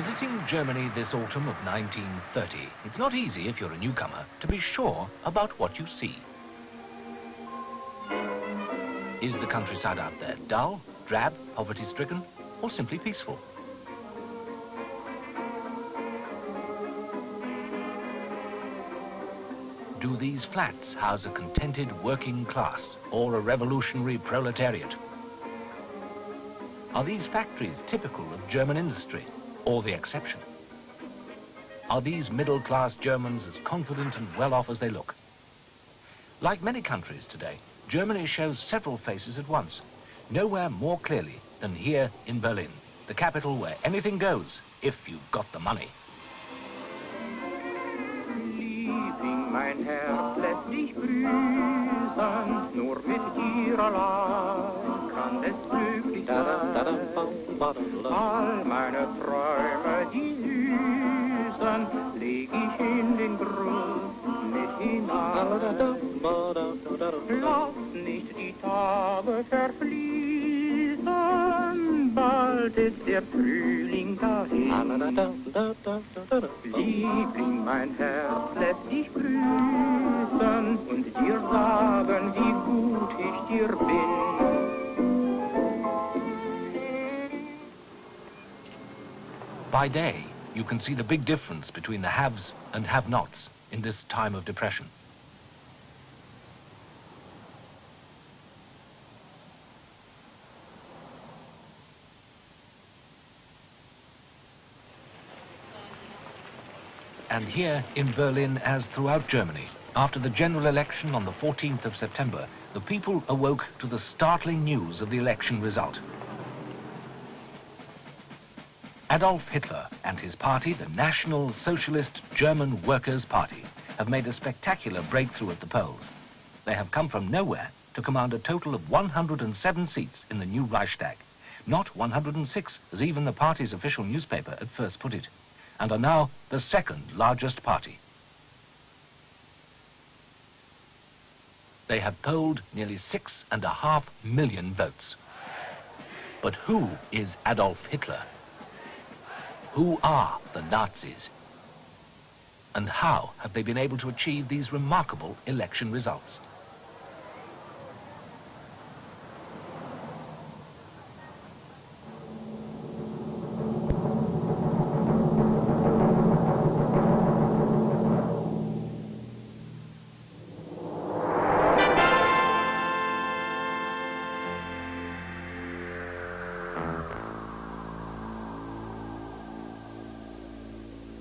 Visiting Germany this autumn of 1930, it's not easy if you're a newcomer to be sure about what you see. Is the countryside out there dull, drab, poverty-stricken, or simply peaceful? Do these flats house a contented working class or a revolutionary proletariat? Are these factories typical of German industry or the exception? Are these middle-class Germans as confident and well-off as they look? Like many countries today, Germany shows several faces at once, nowhere more clearly than here in Berlin, the capital where anything goes if you've got the money. Liebling, mein Herz lässt dich grüßen, nur mit dir allein kann es glücklich sein. All meine Träume, die süßen, leg ich in den Brust mit hinein. Lass nicht die Tage verfließen, bald ist der Frühling dahin. Liebling, mein Herz lässt dich grüßen und dir sagen, wie gut ich dir bin. By day, you can see the big difference between the haves and have-nots in this time of depression. And here in Berlin, as throughout Germany, after the general election on the 14th of September, the people awoke to the startling news of the election result. Adolf Hitler and his party, the National Socialist German Workers' Party, have made a spectacular breakthrough at the polls. They have come from nowhere to command a total of 107 seats in the new Reichstag, not 106, as even the party's official newspaper at first put it, and are now the second largest party. They have polled nearly 6.5 million votes. But who is Adolf Hitler? Who are the Nazis? And how have they been able to achieve these remarkable election results?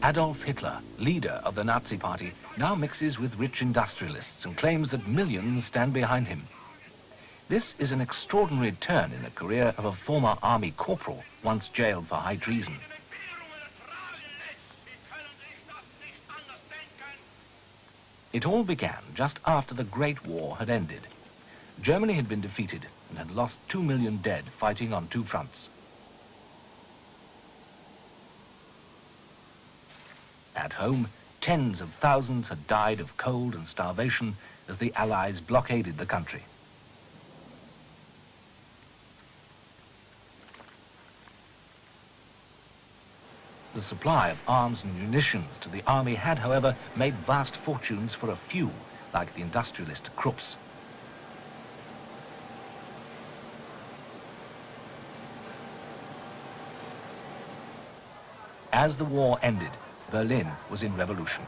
Adolf Hitler, leader of the Nazi Party, now mixes with rich industrialists and claims that millions stand behind him. This is an extraordinary turn in the career of a former army corporal, once jailed for high treason. It all began just after the Great War had ended. Germany had been defeated and had lost 2 million dead fighting on two fronts. At home, tens of thousands had died of cold and starvation as the Allies blockaded the country. The supply of arms and munitions to the army had, however, made vast fortunes for a few, like the industrialist Krupps. As the war ended, Berlin was in revolution.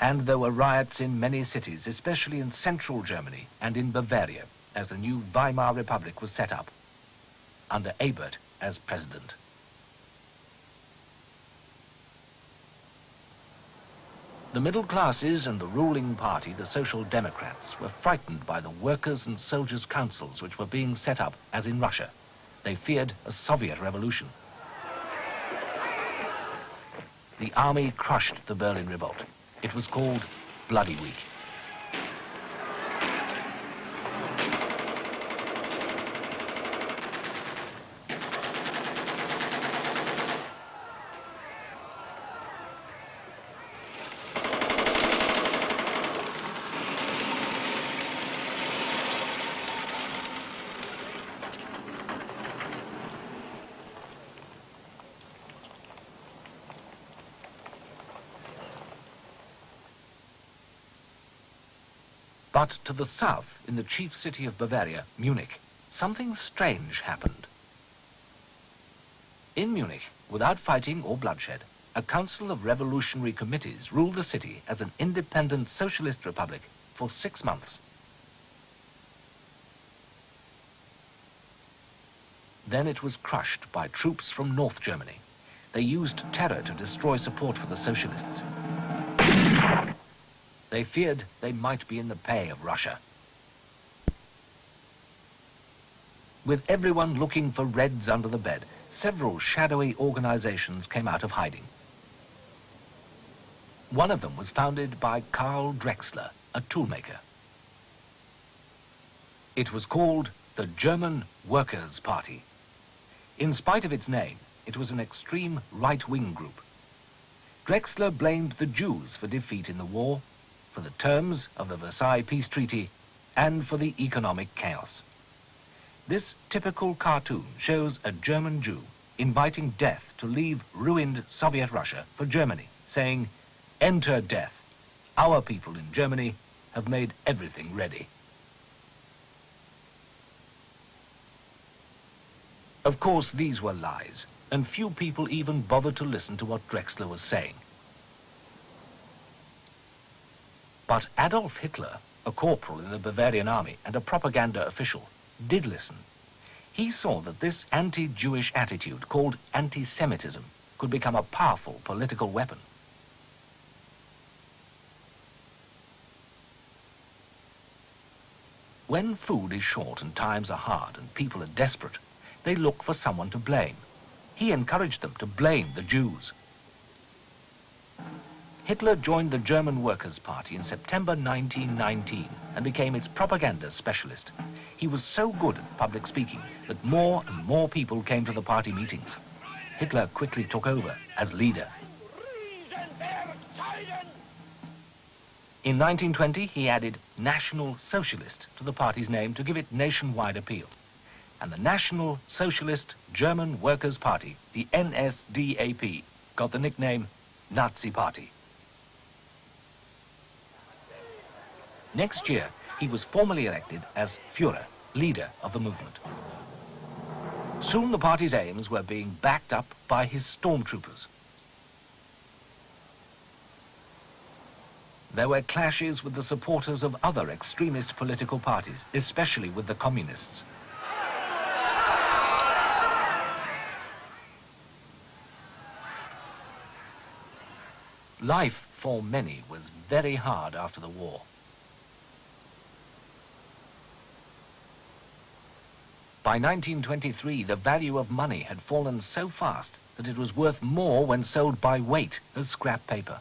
And there were riots in many cities, especially in central Germany and in Bavaria, as the new Weimar Republic was set up, under Ebert as president. The middle classes and the ruling party, the Social Democrats, were frightened by the workers' and soldiers' councils which were being set up, as in Russia. They feared a Soviet revolution. The army crushed the Berlin Revolt. It was called Bloody Week. But to the south, in the chief city of Bavaria, Munich, something strange happened. In Munich, without fighting or bloodshed, a council of revolutionary committees ruled the city as an independent socialist republic for 6 months. Then it was crushed by troops from North Germany. They used terror to destroy support for the socialists. They feared they might be in the pay of Russia. With everyone looking for Reds under the bed, several shadowy organizations came out of hiding. One of them was founded by Karl Drexler, a toolmaker. It was called the German Workers' Party. In spite of its name, it was an extreme right-wing group. Drexler blamed the Jews for defeat in the war, for the terms of the Versailles Peace Treaty, and for the economic chaos. This typical cartoon shows a German Jew inviting death to leave ruined Soviet Russia for Germany, saying, "Enter death. Our people in Germany have made everything ready." Of course, these were lies, and few people even bothered to listen to what Drexler was saying. But Adolf Hitler, a corporal in the Bavarian army and a propaganda official, did listen. He saw that this anti-Jewish attitude, called anti-Semitism, could become a powerful political weapon. When food is short and times are hard and people are desperate, they look for someone to blame. He encouraged them to blame the Jews. Hitler joined the German Workers' Party in September 1919 and became its propaganda specialist. He was so good at public speaking that more and more people came to the party meetings. Hitler quickly took over as leader. In 1920, he added National Socialist to the party's name to give it nationwide appeal. And the National Socialist German Workers' Party, the NSDAP, got the nickname Nazi Party. Next year, he was formally elected as Führer, leader of the movement. Soon the party's aims were being backed up by his stormtroopers. There were clashes with the supporters of other extremist political parties, especially with the communists. Life for many was very hard after the war. By 1923, the value of money had fallen so fast that it was worth more when sold by weight as scrap paper.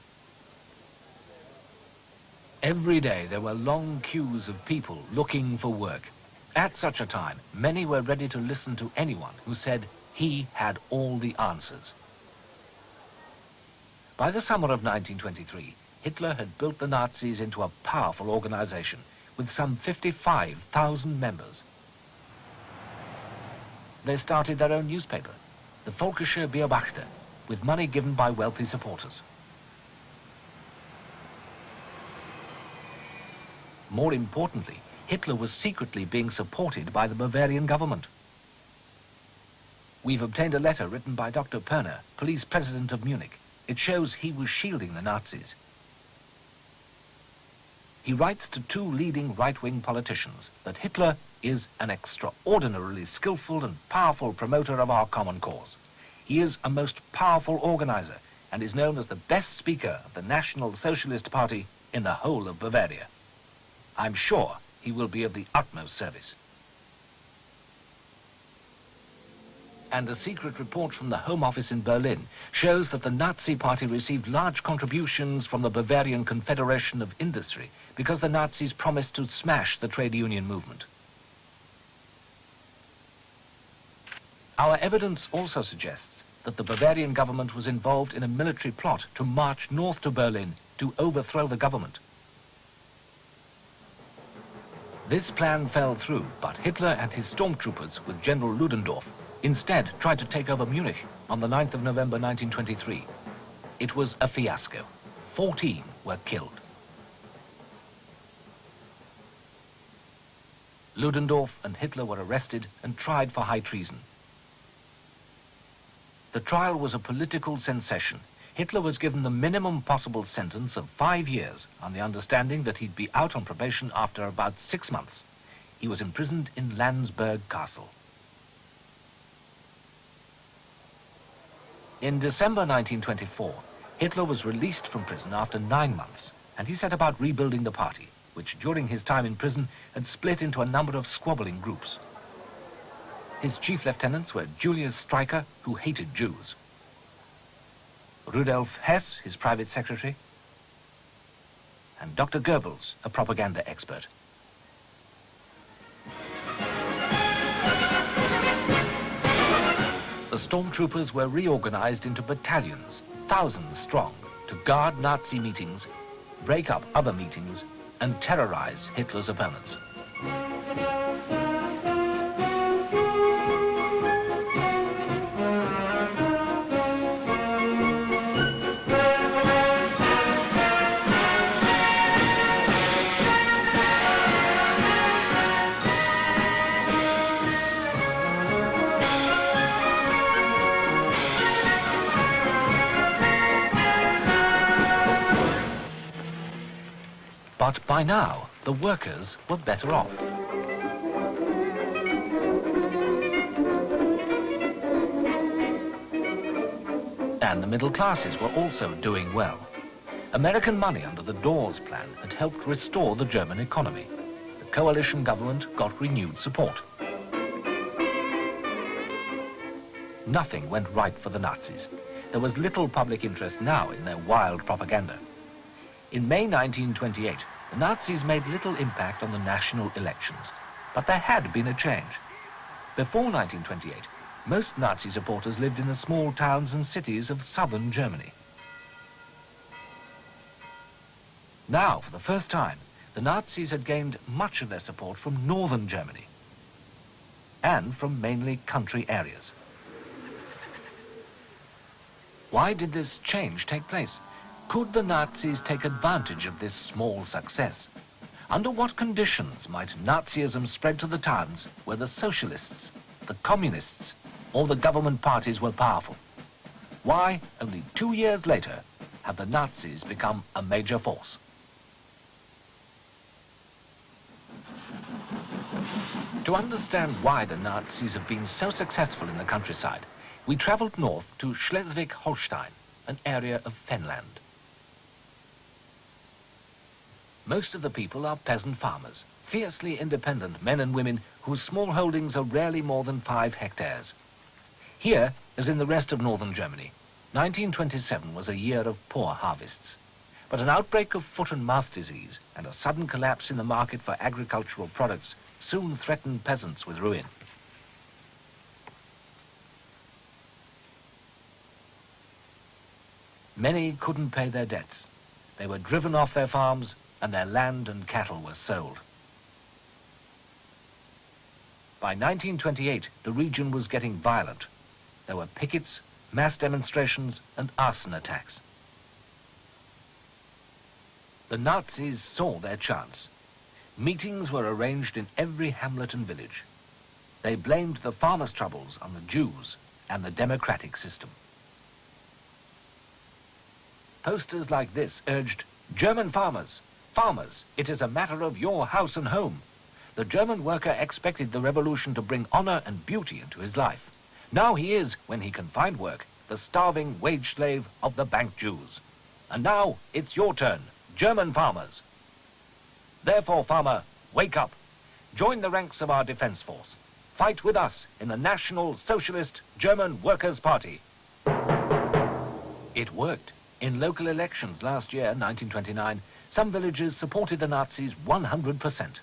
Every day there were long queues of people looking for work. At such a time, many were ready to listen to anyone who said he had all the answers. By the summer of 1923, Hitler had built the Nazis into a powerful organization with some 55,000 members. They started their own newspaper, the Völkische Beobachter, with money given by wealthy supporters. More importantly, Hitler was secretly being supported by the Bavarian government. We've obtained a letter written by Dr. Perner, police president of Munich. It shows he was shielding the Nazis. He writes to two leading right-wing politicians that Hitler is an extraordinarily skillful and powerful promoter of our common cause. He is a most powerful organizer and is known as the best speaker of the National Socialist Party in the whole of Bavaria. I'm sure he will be of the utmost service. And a secret report from the Home Office in Berlin shows that the Nazi Party received large contributions from the Bavarian Confederation of Industry because the Nazis promised to smash the trade union movement. Our evidence also suggests that the Bavarian government was involved in a military plot to march north to Berlin to overthrow the government. This plan fell through, but Hitler and his stormtroopers with General Ludendorff instead tried to take over Munich on the 9th of November 1923. It was a fiasco. 14 were killed. Ludendorff and Hitler were arrested and tried for high treason. The trial was a political sensation. Hitler was given the minimum possible sentence of 5 years on the understanding that he'd be out on probation after about 6 months. He was imprisoned in Landsberg Castle. In December 1924, Hitler was released from prison after 9 months, and he set about rebuilding the party, which during his time in prison had split into a number of squabbling groups. His chief lieutenants were Julius Streicher, who hated Jews, Rudolf Hess, his private secretary, and Dr. Goebbels, a propaganda expert. The stormtroopers were reorganized into battalions, thousands strong, to guard Nazi meetings, break up other meetings, and terrorize Hitler's opponents. But by now, the workers were better off. And the middle classes were also doing well. American money under the Dawes Plan had helped restore the German economy. The coalition government got renewed support. Nothing went right for the Nazis. There was little public interest now in their wild propaganda. In May 1928, the Nazis made little impact on the national elections, but there had been a change. Before 1928, most Nazi supporters lived in the small towns and cities of southern Germany. Now, for the first time, the Nazis had gained much of their support from northern Germany and from mainly country areas. Why did this change take place? Could the Nazis take advantage of this small success? Under what conditions might Nazism spread to the towns where the socialists, the communists, or the government parties were powerful? Why, only 2 years later, have the Nazis become a major force? To understand why the Nazis have been so successful in the countryside, we traveled north to Schleswig-Holstein, an area of fenland. Most of the people are peasant farmers, fiercely independent men and women whose small holdings are rarely more than 5 hectares. Here, as in the rest of northern Germany, 1927 was a year of poor harvests. But an outbreak of foot and mouth disease and a sudden collapse in the market for agricultural products soon threatened peasants with ruin. Many couldn't pay their debts. They were driven off their farms, and their land and cattle were sold. By 1928, the region was getting violent. There were pickets, mass demonstrations, and arson attacks. The Nazis saw their chance. Meetings were arranged in every hamlet and village. They blamed the farmers' troubles on the Jews and the democratic system. Posters like this urged, "German farmers, farmers, it is a matter of your house and home." The German worker expected the revolution to bring honor and beauty into his life. Now he is, when he can find work, the starving wage slave of the bank Jews. And now it's your turn, German farmers. Therefore, farmer, wake up. Join the ranks of our defense force. Fight with us in the National Socialist German Workers' Party. It worked. In local elections last year, 1929, some villages supported the Nazis 100%.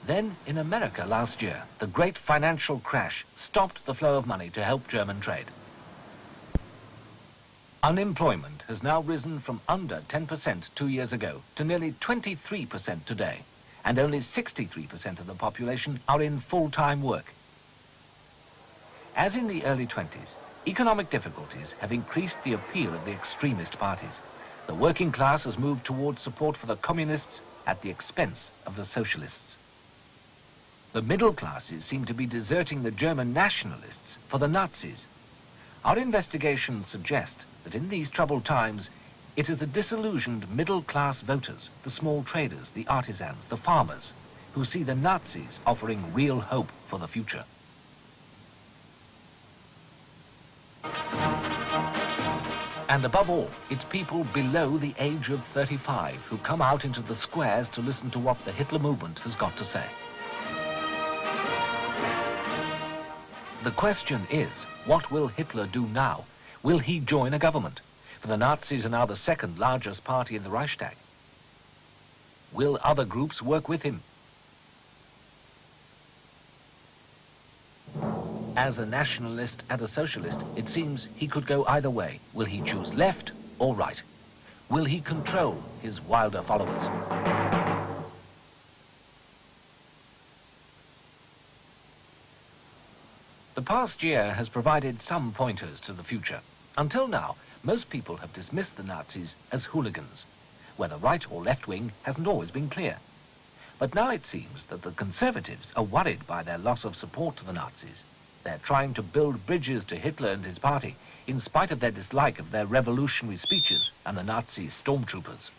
Then, in America last year, the great financial crash stopped the flow of money to help German trade. Unemployment has now risen from under 10% 2 years ago to nearly 23% today, and only 63% of the population are in full-time work. As in the early 20s, economic difficulties have increased the appeal of the extremist parties. The working class has moved towards support for the communists at the expense of the socialists. The middle classes seem to be deserting the German nationalists for the Nazis. Our investigations suggest that in these troubled times, it is the disillusioned middle-class voters, the small traders, the artisans, the farmers, who see the Nazis offering real hope for the future. And above all, it's people below the age of 35 who come out into the squares to listen to what the Hitler movement has got to say. The question is, what will Hitler do now? Will he join a government? For the Nazis are now the second largest party in the Reichstag. Will other groups work with him? As a nationalist and a socialist, it seems he could go either way. Will he choose left or right? Will he control his wilder followers? The past year has provided some pointers to the future. Until now, most people have dismissed the Nazis as hooligans. Whether right or left-wing hasn't always been clear. But now it seems that the conservatives are worried by their loss of support to the Nazis. They're trying to build bridges to Hitler and his party, in spite of their dislike of their revolutionary speeches and the Nazi stormtroopers.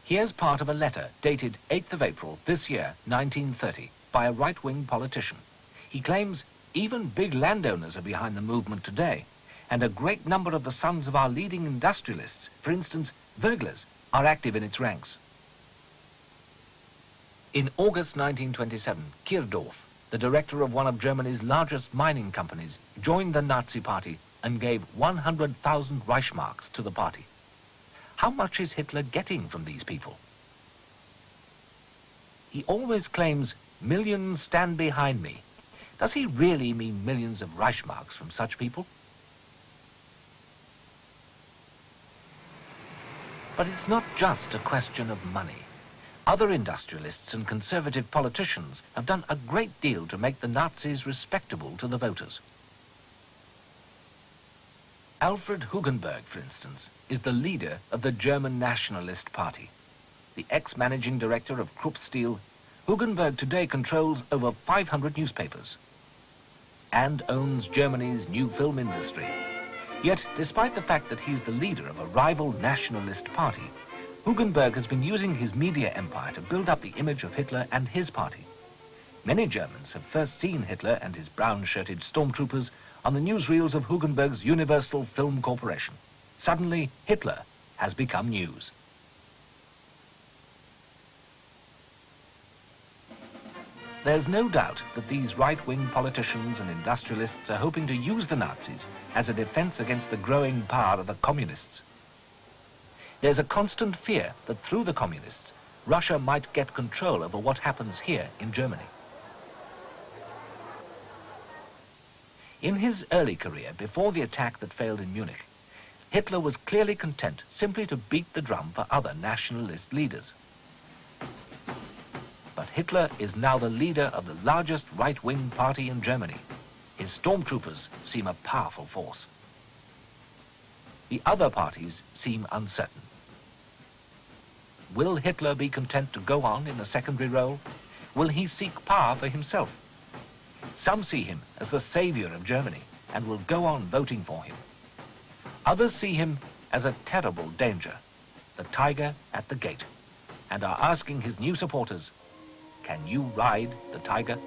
Here's part of a letter dated 8th of April this year, 1930, by a right-wing politician. He claims even big landowners are behind the movement today, and a great number of the sons of our leading industrialists, for instance, burglars, are active in its ranks. In August 1927, Kirdorf, the director of one of Germany's largest mining companies, joined the Nazi party and gave 100,000 Reichsmarks to the party. How much is Hitler getting from these people? He always claims, "Millions stand behind me." Does he really mean millions of Reichsmarks from such people? But it's not just a question of money. Other industrialists and conservative politicians have done a great deal to make the Nazis respectable to the voters. Alfred Hugenberg, for instance, is the leader of the German Nationalist Party. The ex-managing director of Krupp Steel, Hugenberg today controls over 500 newspapers and owns Germany's new film industry. Yet, despite the fact that he's the leader of a rival nationalist party, Hugenberg has been using his media empire to build up the image of Hitler and his party. Many Germans have first seen Hitler and his brown-shirted stormtroopers on the newsreels of Hugenberg's Universal Film Corporation. Suddenly, Hitler has become news. There's no doubt that these right-wing politicians and industrialists are hoping to use the Nazis as a defense against the growing power of the communists. There's a constant fear that through the communists, Russia might get control over what happens here in Germany. In his early career, before the attack that failed in Munich, Hitler was clearly content simply to beat the drum for other nationalist leaders. But Hitler is now the leader of the largest right-wing party in Germany. His stormtroopers seem a powerful force. The other parties seem uncertain. Will Hitler be content to go on in a secondary role? Will he seek power for himself? Some see him as the savior of Germany and will go on voting for him. Others see him as a terrible danger, the tiger at the gate, and are asking his new supporters, can you ride the tiger?